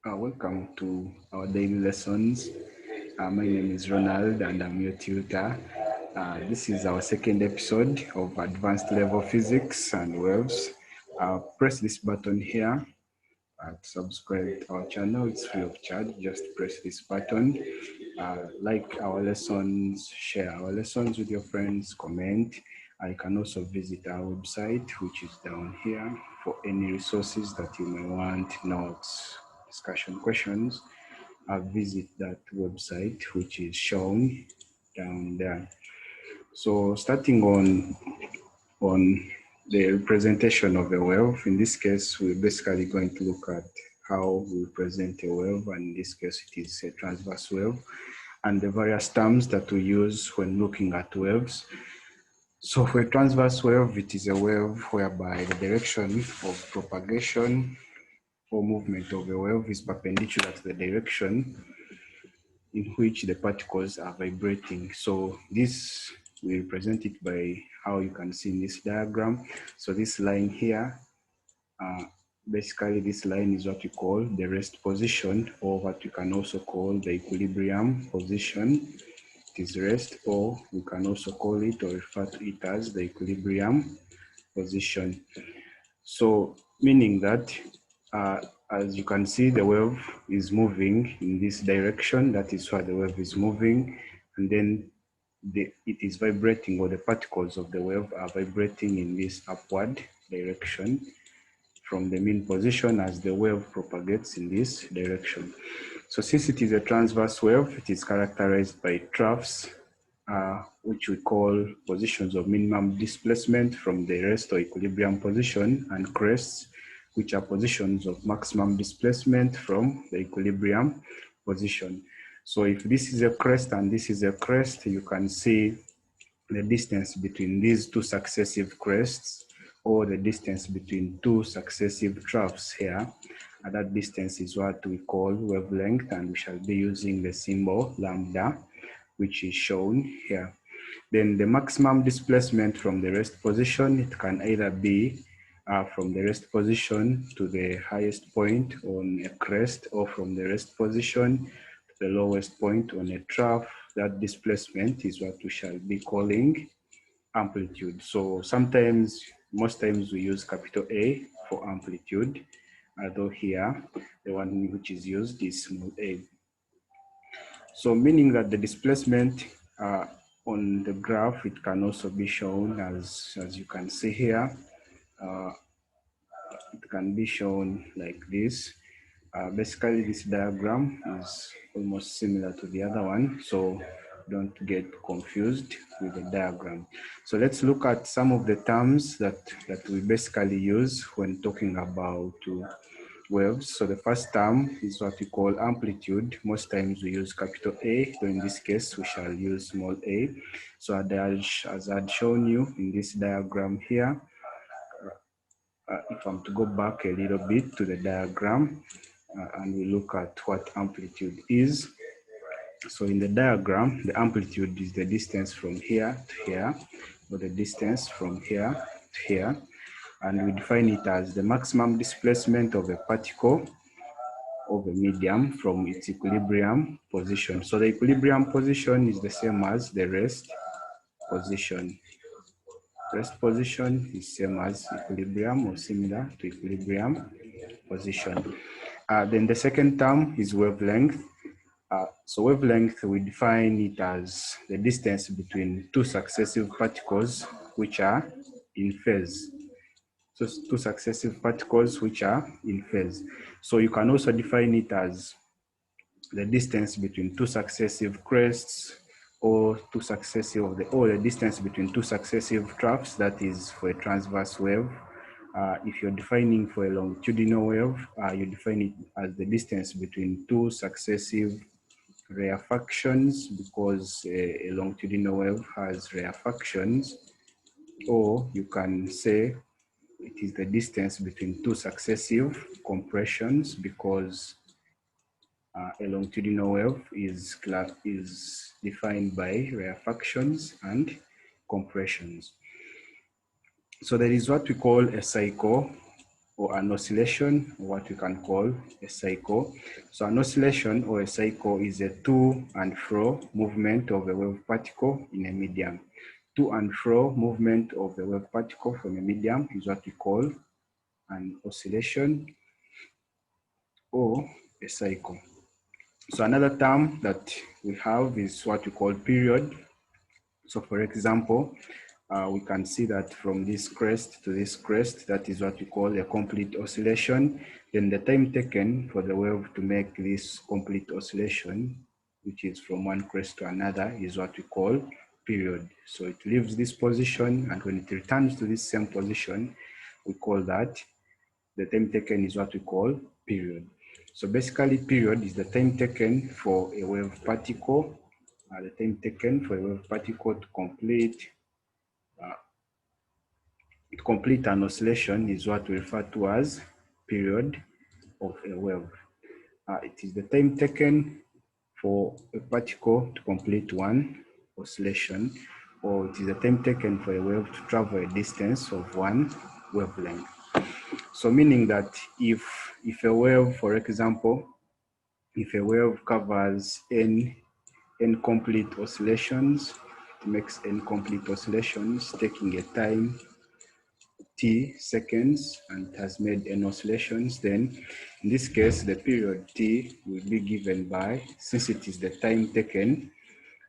Welcome to our daily lessons. My name is Ronald and I'm your tutor. This is our second episode of Advanced Level Physics and Waves. Press this button here to subscribe to our channel. It's free of charge. Just press this button. Like our lessons, share our lessons with your friends, comment. You can also visit our website, which is down here, for any resources that you may want, notes, discussion questions. Visit that website, which is shown down there. So starting on the representation of a wave. In this case, we're basically going to look at how we present a wave, and in this case, it is a transverse wave, and the various terms that we use when looking at waves. So for a transverse wave, it is a wave whereby the direction of propagation or movement of a wave is perpendicular to the direction in which the particles are vibrating. So this, we represent it by how you can see in this diagram. So this line here, basically this line is what we call the rest position, or what we can also call the equilibrium position. It is rest, or we can also call it or refer to it as the equilibrium position. So meaning that as you can see, the wave is moving in this direction. That is why the wave is moving, and then it is vibrating, or the particles of the wave are vibrating in this upward direction from the mean position as the wave propagates in this direction. So since it is a transverse wave, it is characterized by troughs, which we call positions of minimum displacement from the rest or equilibrium position, and crests, which are positions of maximum displacement from the equilibrium position. So if this is a crest and this is a crest, you can see the distance between these two successive crests, or the distance between two successive troughs here. And that distance is what we call wavelength, and we shall be using the symbol lambda, which is shown here. Then the maximum displacement from the rest position, it can either be from the rest position to the highest point on a crest, or from the rest position to the lowest point on a trough. That displacement is what we shall be calling amplitude. So sometimes, most times we use capital A for amplitude, although here the one which is used is small a. So meaning that the displacement on the graph, it can also be shown as you can see here. It can be shown like this. Basically, this diagram is almost similar to the other one, so don't get confused with the diagram. So let's look at some of the terms that we basically use when talking about waves. So the first term is what we call amplitude. Most times we use capital A, so in this case we shall use small a. So as I'd shown you in this diagram here, if I'm to go back a little bit to the diagram and we look at what amplitude is. So in the diagram, the amplitude is the distance from here to here, or the distance from here to here. And we define it as the maximum displacement of a particle of a medium from its equilibrium position. So the equilibrium position is the same as the rest position. Rest position is same as equilibrium, or similar to equilibrium position. Then the second term is wavelength. So wavelength, we define it as the distance between two successive particles which are in phase. So two successive particles which are in phase. So you can also define it as the distance between two successive crests, or the distance between two successive troughs. That is for a transverse wave. If you're defining for a longitudinal wave, you define it as the distance between two successive rarefactions, because a longitudinal wave has rarefactions. Or you can say it is the distance between two successive compressions, because a longitudinal wave is defined by rarefactions and compressions. So there is what we call a cycle. or an oscillation, or what we can call a cycle. So an oscillation or a cycle is a to and fro movement of a wave particle in a medium. To and fro movement of a wave particle from a medium is what we call an oscillation or a cycle. So another term that we have is what we call period. So for example, we can see that from this crest to this crest, that is what we call a complete oscillation. Then the time taken for the wave to make this complete oscillation, which is from one crest to another, is what we call period. So it leaves this position, and when it returns to this same position, we call that the time taken is what we call period. So basically, period is the time taken for a wave particle, the time taken for a wave particle to complete an oscillation is what we refer to as period of a wave. It is the time taken for a particle to complete one oscillation, or it is the time taken for a wave to travel a distance of one wavelength. So meaning that if a wave, for example, if a wave covers n complete oscillations, it makes n complete oscillations taking a time t seconds and has made n oscillations, then in this case the period t will be given by, since it is the time taken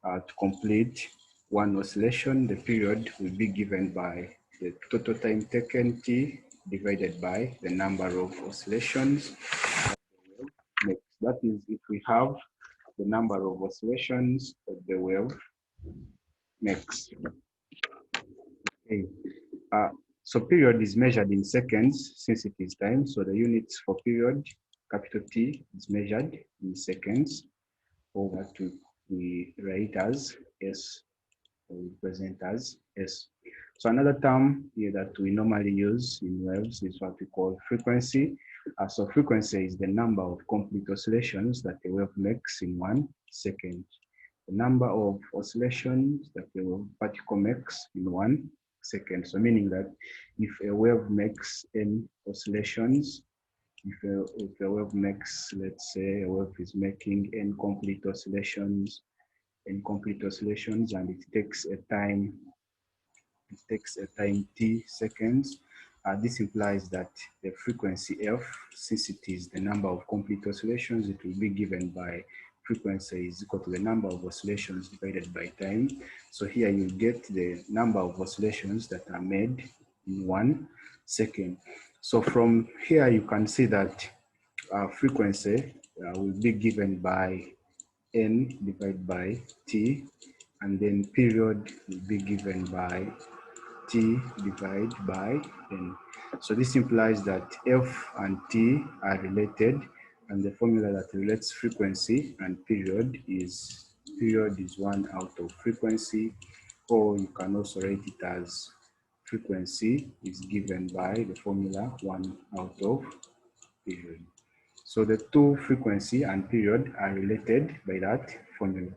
to complete one oscillation, the period will be given by the total time taken t divided by the number of oscillations. Next, that is if we have the number of oscillations that the wave makes. Okay. So period is measured in seconds since it is time. So the units for period, capital T, is measured in seconds, or what we write as S, or we present as S. So another term here that we normally use in waves is what we call frequency. So frequency is the number of complete oscillations that a wave makes in 1 second. The number of oscillations that the wave particle makes in 1 second. So meaning that if a wave makes n oscillations, if a wave makes, let's say a wave is making n complete oscillations, and it takes a time t seconds. This implies that the frequency f, since it is the number of complete oscillations, it will be given by frequency is equal to the number of oscillations divided by time. So here you get the number of oscillations that are made in 1 second. So from here you can see that frequency will be given by n divided by t, and then period will be given by t divided by n. So this implies that f and t are related, and the formula that relates frequency and period is 1 out of frequency, or you can also write it as frequency is given by the formula 1 out of period. So the two, frequency and period, are related by that formula.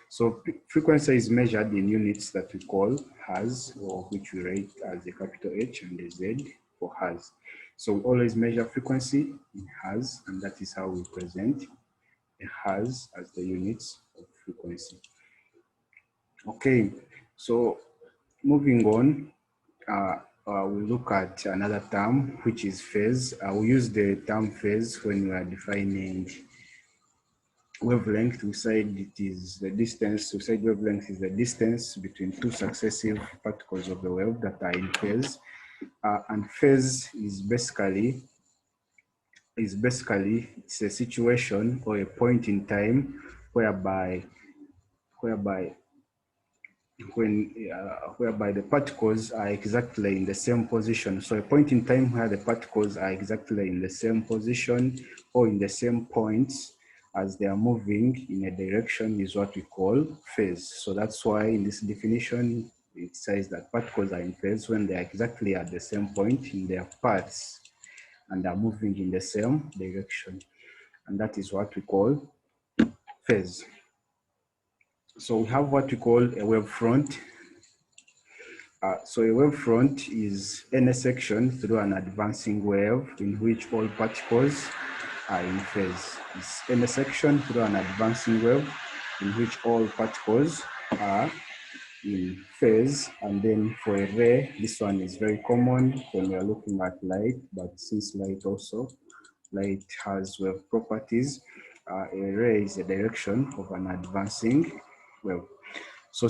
So frequency is measured in units that we call Hertz, or which we write as a capital H and a Z for Hertz. So we always measure frequency in Hertz, and that is how we present a Hertz as the units of frequency. Okay, so moving on, we look at another term, which is phase. We use the term phase when we are defining wavelength. We said it is the distance. We said wavelength is the distance between two successive particles of the wave that are in phase. And phase is basically it's a situation or a point in time whereby the particles are exactly in the same position. So a point in time where the particles are exactly in the same position or in the same points as they are moving in a direction is what we call phase. So that's why in this definition, it says that particles are in phase when they are exactly at the same point in their paths and are moving in the same direction. And that is what we call phase. So we have what we call a wave front. So a wave front is any section through an advancing wave in which all particles are in phase. It's any section through an advancing wave in which all particles are in phase. And then for a ray, this one is very common when we are looking at light, but since light has wave properties, a ray is a direction of an advancing wave. So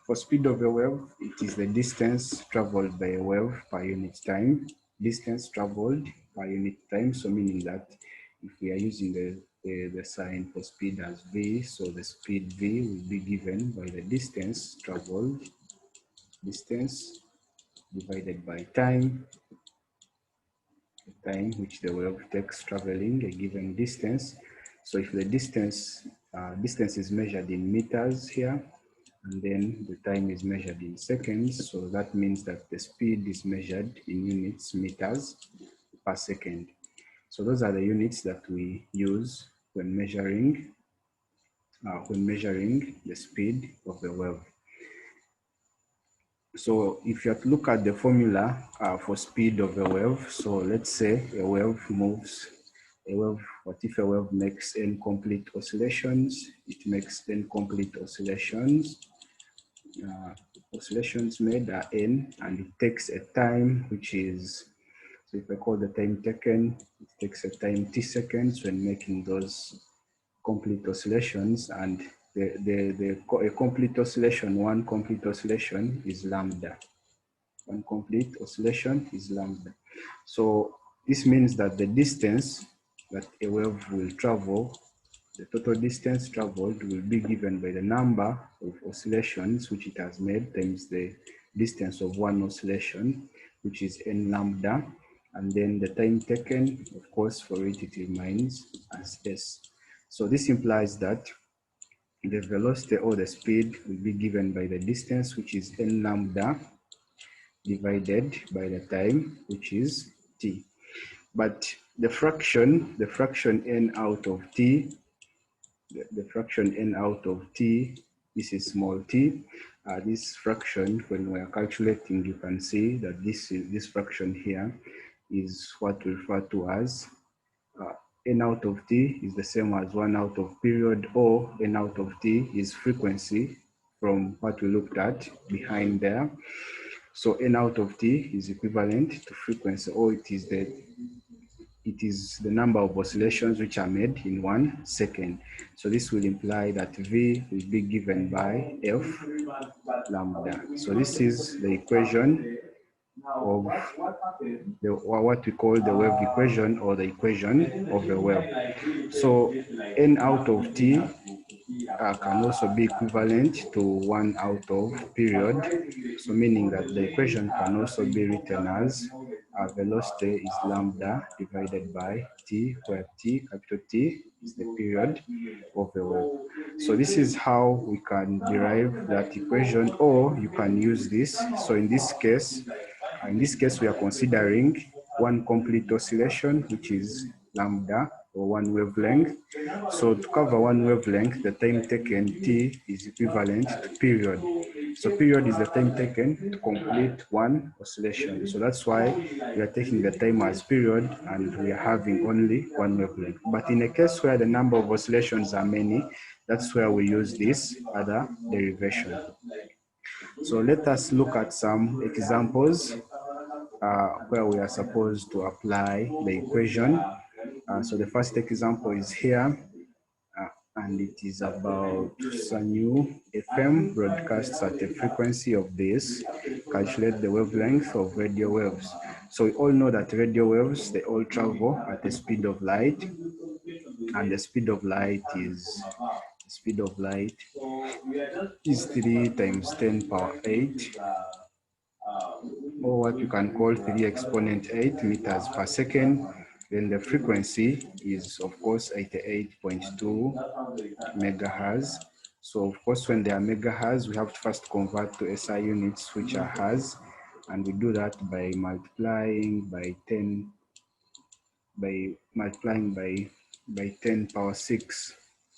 for speed of a wave, it is the distance traveled by a wave per unit time. Distance traveled per unit time, so meaning that if we are using the sign for speed as v, so the speed v will be given by the distance traveled, distance divided by time, the time which the wave takes traveling a given distance. So if the distance is measured in meters here, and then the time is measured in seconds, so that means that the speed is measured in units meters per second. So those are the units that we use when measuring the speed of the wave. So if you look at the formula for speed of a wave, so let's say what if a wave makes n complete oscillations? It makes n complete oscillations. Oscillations made are n, and it takes a time which is, so if I call the time taken, it takes a time t seconds when making those complete oscillations, and a complete oscillation, one complete oscillation is lambda. One complete oscillation is lambda. So this means that the distance that a wave will travel, the total distance traveled, will be given by the number of oscillations which it has made times the distance of one oscillation, which is n lambda, and then the time taken, of course, for it remains as s. So this implies that the velocity or the speed will be given by the distance, which is n lambda, divided by the time, which is t. But the fraction n out of t, the fraction n out of t, this is small t. This fraction, when we are calculating, you can see that this fraction here is what we refer to as n out of t is the same as 1 out of period, or n out of t is frequency from what we looked at behind there. So n out of t is equivalent to frequency, or it is the number of oscillations which are made in 1 second. So this will imply that v will be given by f lambda. So this is the equation of what we call the wave equation, or the equation of the wave. So n out of t can also be equivalent to 1 out of period. So meaning that the equation can also be written as velocity is lambda divided by t, where t, capital T, is the period of the wave. So this is how we can derive that equation, or you can use this. So in this case, we are considering one complete oscillation, which is lambda, or one wavelength. So to cover one wavelength, the time taken t is equivalent to period. So period is the time taken to complete one oscillation. So that's why we are taking the time as period, and we are having only one wavelength. But in a case where the number of oscillations are many, that's where we use this other derivation. So let us look at some examples where we are supposed to apply the equation. So the first example is here, and it is about Sanyu FM broadcasts at a frequency of this. Calculate the wavelength of radio waves. So we all know that radio waves, they all travel at the speed of light, and the speed of light is 3 times 10 power 8, or what you can call 3 exponent 8 meters per second. Then the frequency is, of course, 88.2 megahertz. So, of course, when they are megahertz, we have to first convert to SI units, which are hertz, and we do that by multiplying by 10 power 6,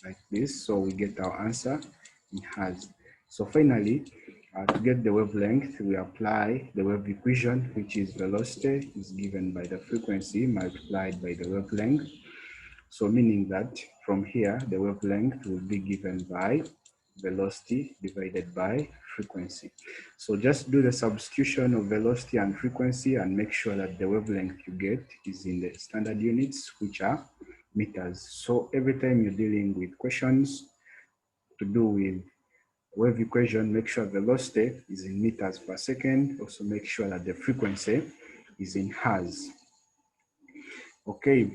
like this. So we get our answer in hertz. So finally, To get the wavelength, we apply the wave equation, which is velocity is given by the frequency multiplied by the wavelength. So meaning that from here, the wavelength will be given by velocity divided by frequency. So just do the substitution of velocity and frequency and make sure that the wavelength you get is in the standard units, which are meters. So every time you're dealing with questions to do with wave equation, make sure velocity is in meters per second. Also make sure that the frequency is in hertz. Okay,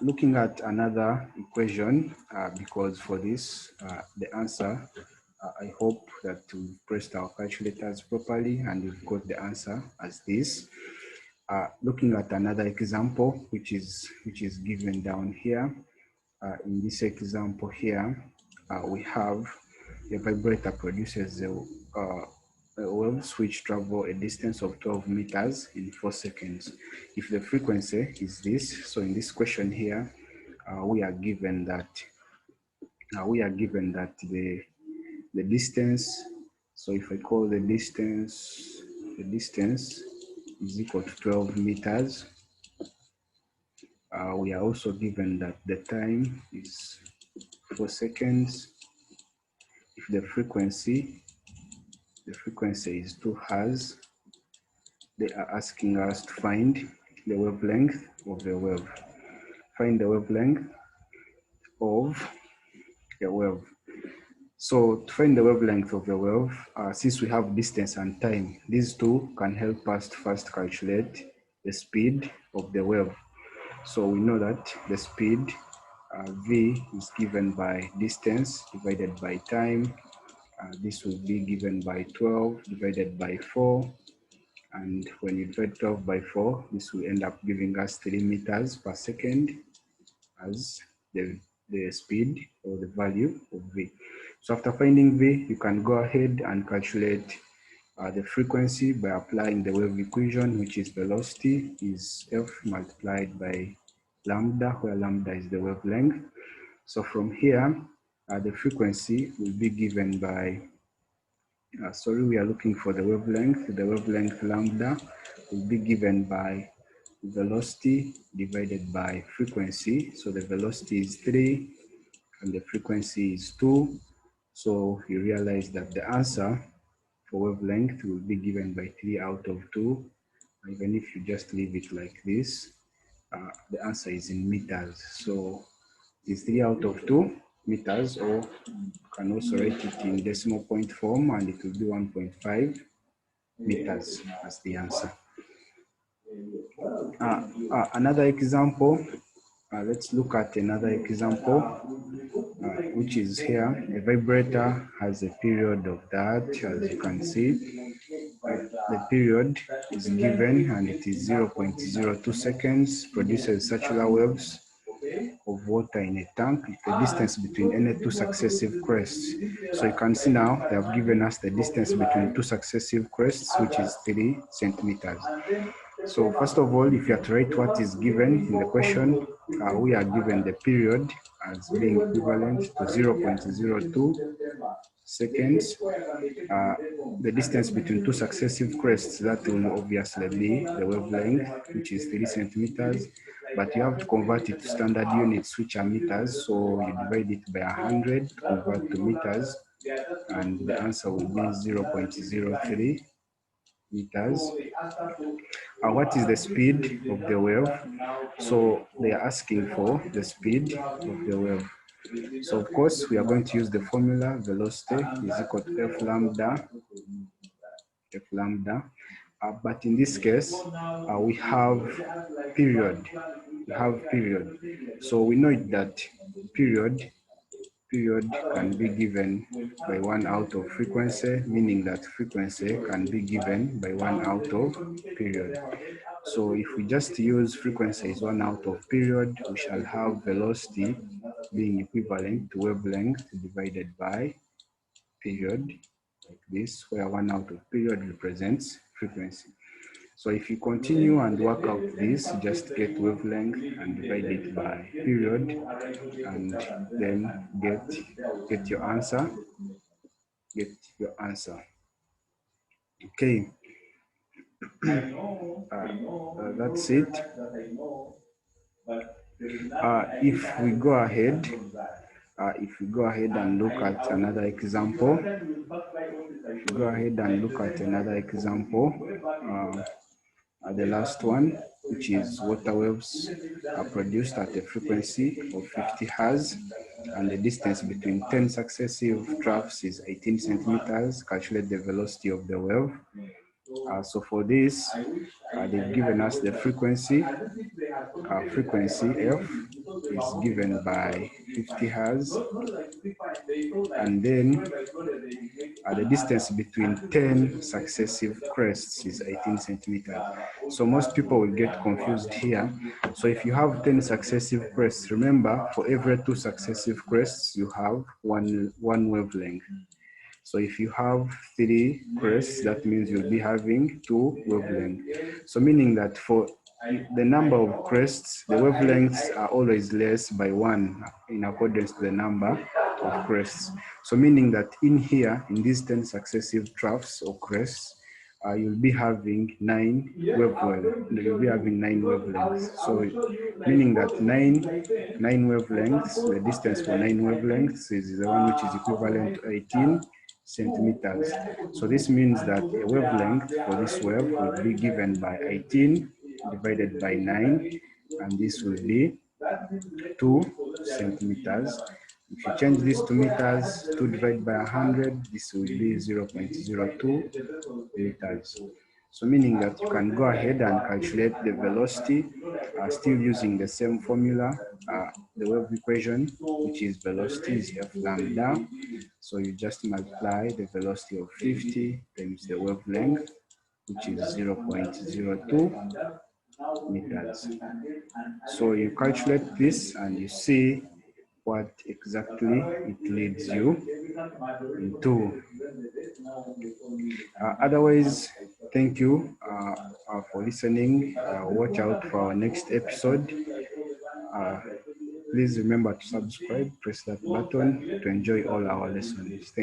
looking at another equation, because for this, the answer, I hope that we've pressed our calculators properly and we've got the answer as this. Looking at another example, which is given down here. In this example here, we have a vibrator produces waves which travel a distance of 12 meters in 4 seconds. If the frequency is this, so in this question here, we are given that the distance. So if I call the distance is equal to 12 meters. We are also given that the time is 4 seconds. If the frequency is 2 hertz, they are asking us to find the wavelength of the wave. Find the wavelength of the wave. So to find the wavelength of the wave, since we have distance and time, these two can help us to first calculate the speed of the wave. So we know that the speed v is given by distance divided by time. This will be given by 12 divided by 4. And when you divide 12 by 4, this will end up giving us 3 meters per second as the speed or the value of v. So after finding v, you can go ahead and calculate the frequency by applying the wave equation, which is velocity is f multiplied by lambda, where lambda is the wavelength. So from here, the frequency will be given by, we are looking for the wavelength. The wavelength lambda will be given by velocity divided by frequency. So the velocity is 3 and the frequency is 2. So you realize that the answer for wavelength will be given by 3 out of 2. Even if you just leave it like this, the answer is in meters. So it's 3 out of 2 meters, or you can also write it in decimal point form and it will be 1.5 meters as the answer. Another example, let's look at another example, which is here. A vibrator has a period of that, as you can see. The period is given and it is 0.02 seconds, produces circular waves of water in a tank, the distance between any two successive crests. So you can see now they have given us the distance between two successive crests, which is 3 centimeters. So first of all, if you have to write what is given in the question, we are given the period as being equivalent to 0.02 seconds. The distance between two successive crests, that will obviously be the wavelength, which is 3 centimeters, but you have to convert it to standard units, which are meters. So you divide it by 100 to convert to meters, and the answer will be 0.03 meters. What is the speed of the wave? So they are asking for the speed of the wave. So of course, we are going to use the formula velocity is equal to f lambda. But in this case, we have period. So we know that period can be given by 1 out of frequency, meaning that frequency can be given by 1 out of period. So if we just use frequency is 1 out of period, we shall have velocity being equivalent to wavelength divided by period, like this, where 1 out of period represents frequency. So if you continue and work out this, just get wavelength and divide it by period, and then get your answer. Okay, that's it. If we go ahead and look at another example, the last one, which is water waves are produced at a frequency of 50 Hz, and the distance between 10 successive troughs is 18 centimeters. Calculate the velocity of the wave. So for this, they've given us the frequency. Frequency F is given by 50 Hz, and then the distance between 10 successive crests is 18 centimeters. So most people will get confused here. So if you have 10 successive crests, remember for every 2 successive crests, you have one wavelength. So if you have 3 crests, that means you'll be having 2 wavelengths. So meaning that for the number of crests, the wavelengths are always less by 1 in accordance to the number of crests. So meaning that in here, in these 10 successive troughs or crests, you'll be having 9 wavelengths. You'll be having 9 wavelengths. So meaning that nine wavelengths, the distance for 9 wavelengths is the one which is equivalent to 18 centimeters. So this means that a wavelength for this wave will be given by 18 divided by 9, and this will be 2 centimeters. If you change this to meters, 2 divided by 100, this will be 0.02 meters. So meaning that you can go ahead and calculate the velocity, still using the same formula, the wave equation, which is velocity is F lambda. So you just multiply the velocity of 50 times the wavelength, which is 0.02 meters. So you calculate this and you see what exactly it leads you into. Otherwise, thank you for listening. Watch out for our next episode. Please remember to subscribe, press that button to enjoy all our lessons. Thank you.